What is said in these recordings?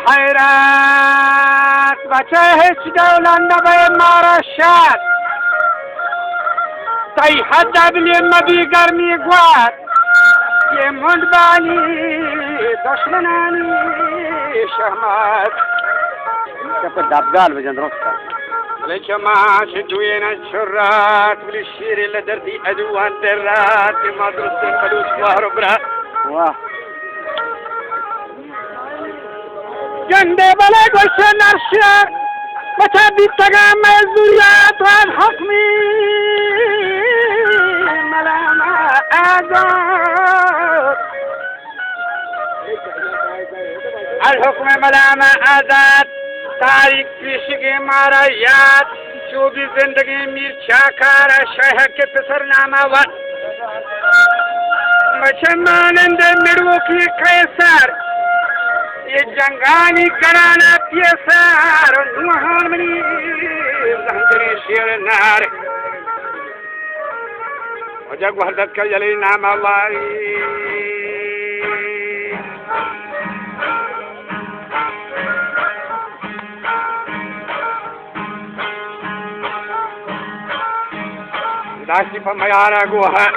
حیرت بچه هیچ دولنده به مارشد تای حد بلی مبی گرمی گواد یه مندبانی دشمنانی شهمت كيف الدبقال بجن رصة ليش ما شدوين الشرات بالشير اللي دردي أدوان درات ما درست فلوس وهربرا واه جنده بلد وشن أرشاد وتبي تقام الزريات والحكمي ملامة آزاد الحكم ملامة آزاد تاریخ پیشگی مارایات چوبی زندگی میر چاکار شهر کے پسر ناماوات مچمانند مروکی قیصر یہ جنگانی گرانا پیسار نوحان منی زندگی شیر نار وجاق وحدت کا جلی نام اللہ داشتی پا میارا گوها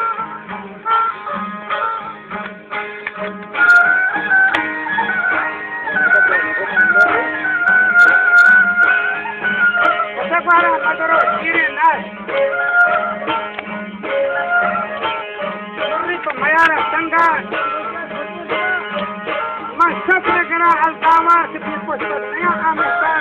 سفارا مدرو شیرین ناس سوری پا میارا سنگان من سفر گرا القامات بی پشت نیا آمستار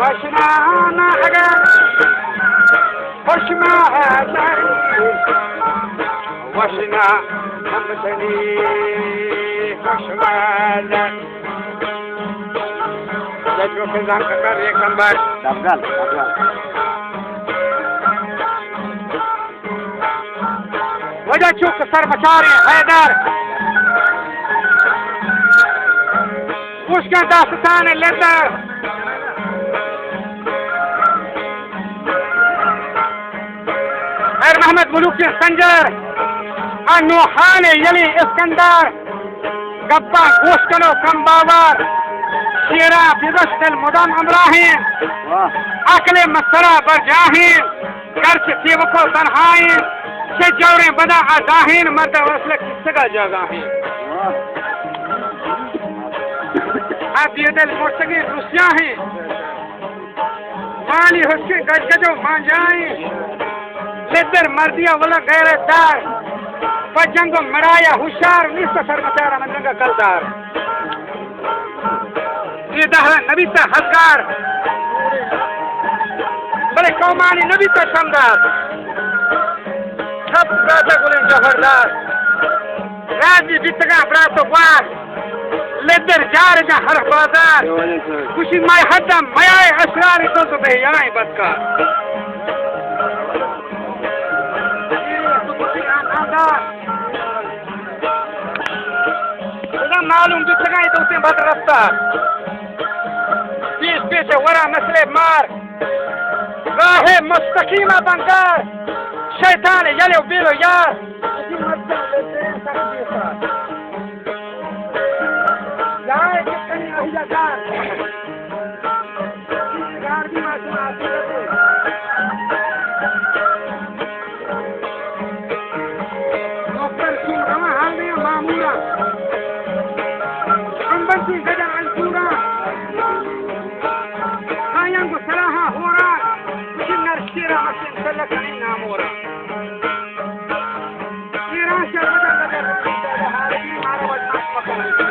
وشنا نحجر وشما هاتري وشنا همسني وشما ذات لجو كزان ككر يكمبر دبقال وجه شوك سر بشاري حيدر وش كان داستان اللندر غير محمد ملوكي السنجر النوحاني يلي اسكندر قبا وشكلو كم باور شيرا في بشت المدام امراهين اكل مسرا برجاهين قرش سيوكو تنهاين شجورين بدا عزاهين مرد ورسلك سقا جاغاهين عبيد المرتقين روسياهين مالي حسكي گجگجو مانجاهين لدر مردیا ولا غیرت دار فجنگو مرایا ہوشار نیست سرمسارا مندرنگا کلدار یہ دہرہ نبی تا حزگار بلے قومانی نبی تا شمدار سب گاتا گلیں جوہردار راضی بیتگا براتو بار لدر جارجا حرف بازار کشی مائی حدم میائی اسراری تو بہیائی بدکار معلوم بتگاي دوتين بدر رفتار پیش پیش ورا مثل مار راه مستقيمة بنگار شيطان يلي وبيلو يار جائے کتنی اہیا جار یار بھی ماشاء دكتور سين رما حال میں مامورا بنتي غدا عن سورة هايانغو سلاها هورا كنا الشيرة عشان سلك عنا مورا شيراشا غدا غدا هذه معروض مصمكة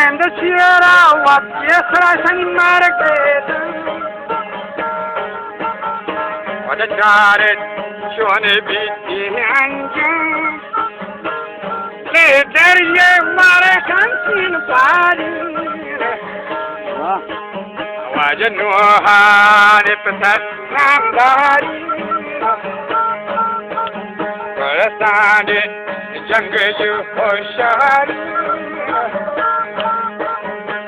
and the cheera what yes rashan market what a charet shone biti anja later ye mare kansin pari wajnu hare patat namdari parasade jang ju hoshari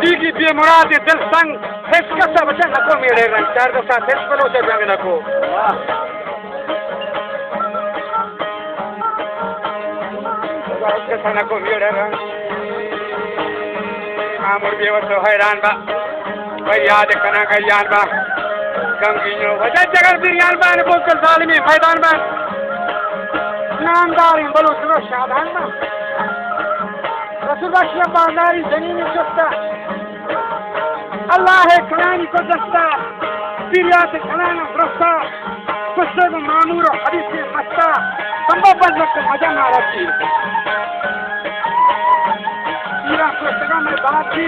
دیگی بی مراد دل سنگ هیچ کسا بچه نکو میره رنگ چار دو ساعت هیچ بلو چه جنگ نکو هیچ کسا نکو میره رنگ مامور بیوستو حیران با فریاد کنا گریان با غمگینو وجہ جگر بریان با نبوکل ظالمی میدان با نامداریم بلو سرو شادان با رسول بخشی بانداری زمینی شستا اللہ کنانی کو دستا پیریات کنانا رستا کسر مامور و حدیث مستا سنبا بزرگ مجا مارتی پیرا کشتگا میں باتی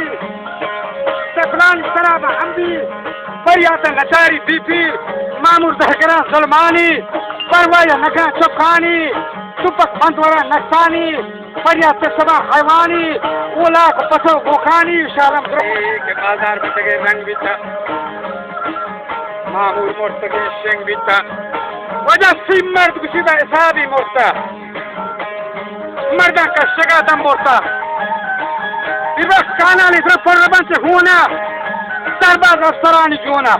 سفران سرابا حمدی فریات نچاری بی پیر مامور دہگران ظلمانی پروایا نگا چپخانی سپک بندورا نقصانی فریات سبا حیوانی اولا کو پسو بوخانی شارم کے بازار میں تگے رنگ بھی تھا مامور مرتگے شنگ بھی تھا وجہ سیم مرد کشیدہ اصحابی مرتا مردہ کا شگا دم مرتا وقت کانا لی طرف فربان سے ہونا سرباز افسرانی جونا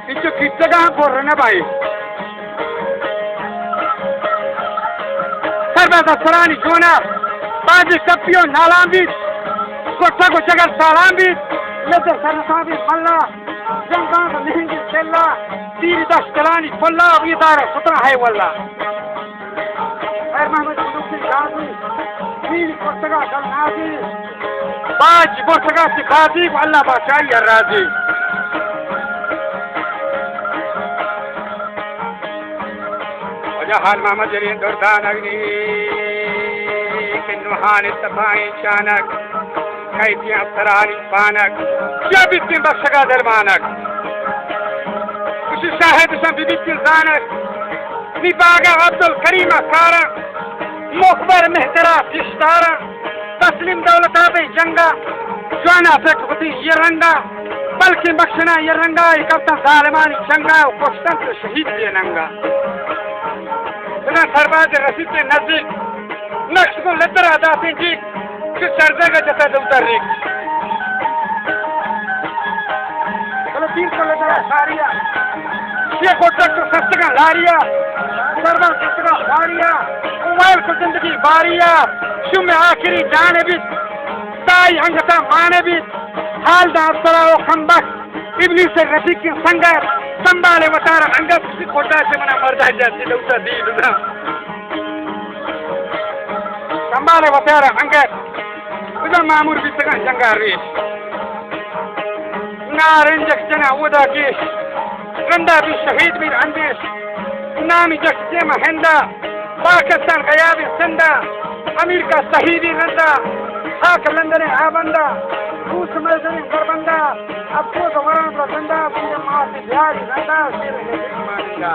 انچو کتگاہ پر رہنا بھائی سرباز افسرانی جونا بازی کپیوں نالام بیت کوٹھا کو جگل سالام بیت لدر سرسان بیت ملا جنگان کا مہنگی سیلا تیری دشتلانی پلا ویدار سترہ ہے واللہ خیر محمد مدوکی غازی تیری کوٹھگا گل نازی باج بوٹھگا سکھازی اللہ بادشاہی الراضی وجہ حال محمد جرین دردان اگنی کنوحان اتفائی چانک کھائیتی افسرانی پانک جب اتنی بخشگا درمانک کسی شاہد سم بی بیتی زانک نی باغا عبدالکریم کارا مخبر مہترا فشتارا تسلیم دولتا بے جنگا جوانا فکر یہ رنگا بلکہ بخشنا یہ رنگا ایک افتن ظالمانی جنگا و کشتن تو شہید یہ ننگا بنا سرباز رسید کے نزدیک نقش کو لدر آداتے جی کہ سرزے کا جتا دوتر ریک چلو تین کو لدر آشاریا یہ کوٹک تو سستگا لاریا سرباز سستگا لاریا موائل کو زندگی باریا شم آخری جانے بیت تائی ہنگتا مانے بیت حال دا افسرا و خنبک ابلیس رفیق کی سنگر سنبالے وطارا انگا کسی کوٹا سے منا مردہ جاتی دوتا دید دا سنبالے وطارا انگا ادھا مامور بھی سگن جنگا ریش نارنجک جنا ودا کیش رندہ بھی شہید بھی اندیش نامی جک جیمہ ہندہ پاکستان غیابی سندہ امریکہ صحیحی رندہ حاکم لندن آبندہ روس مزنی بربندہ افسوس وران رسندہ پیر ماسی بیاری رندہ سیر لیکن مانندہ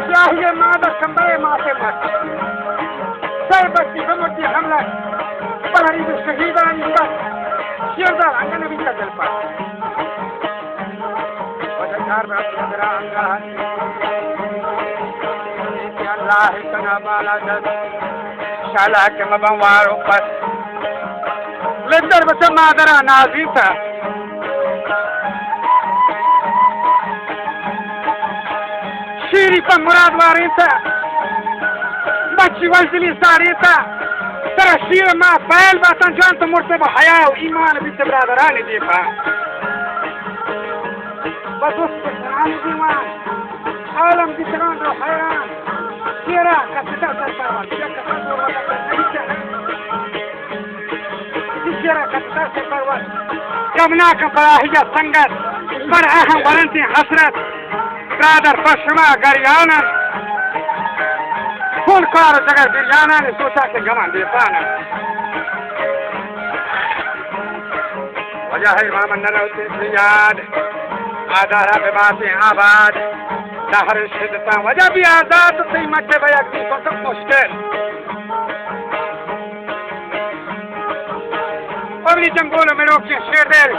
چاہیے مادہ کمبرے ماتے مات سر بستی بمردی حملہ پہری بھی شہیدانی بس شیردار انگا نبی کا دل پر وجہار میں اپنے درہ انگا کہ اللہ کنا بالا جد شالا کے مبنواروں پر لندر بس مادرہ نازی تھا شیری پر مراد واری تھا بچی وزلی ساری تھا ترى شير ما فعل باتن جانت مرتبة حياة وإيمان بنت برادراني ديفا بس وصف سرعاني ديوان عالم بسران رو حيران شيرا كستا سرطاوان شيرا كستا سرطاوان جبناك فراهية سنگر بر اهم ورنتي حسرت برادر فشما غريانا کون کار جگر بیانا نے سوچا کہ گمان دے پانا وجہ ہے امام النروتی زیاد آدارہ بباسی آباد دہر شدتا وجہ بھی آزاد سی مکہ بیک دی تو سب مشکل قبلی جنگول میں روکی شیر دل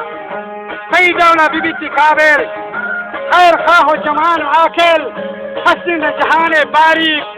سی دولہ بی بیتی قابل خیر خواہ و جمان و آکل حسن جہان باریک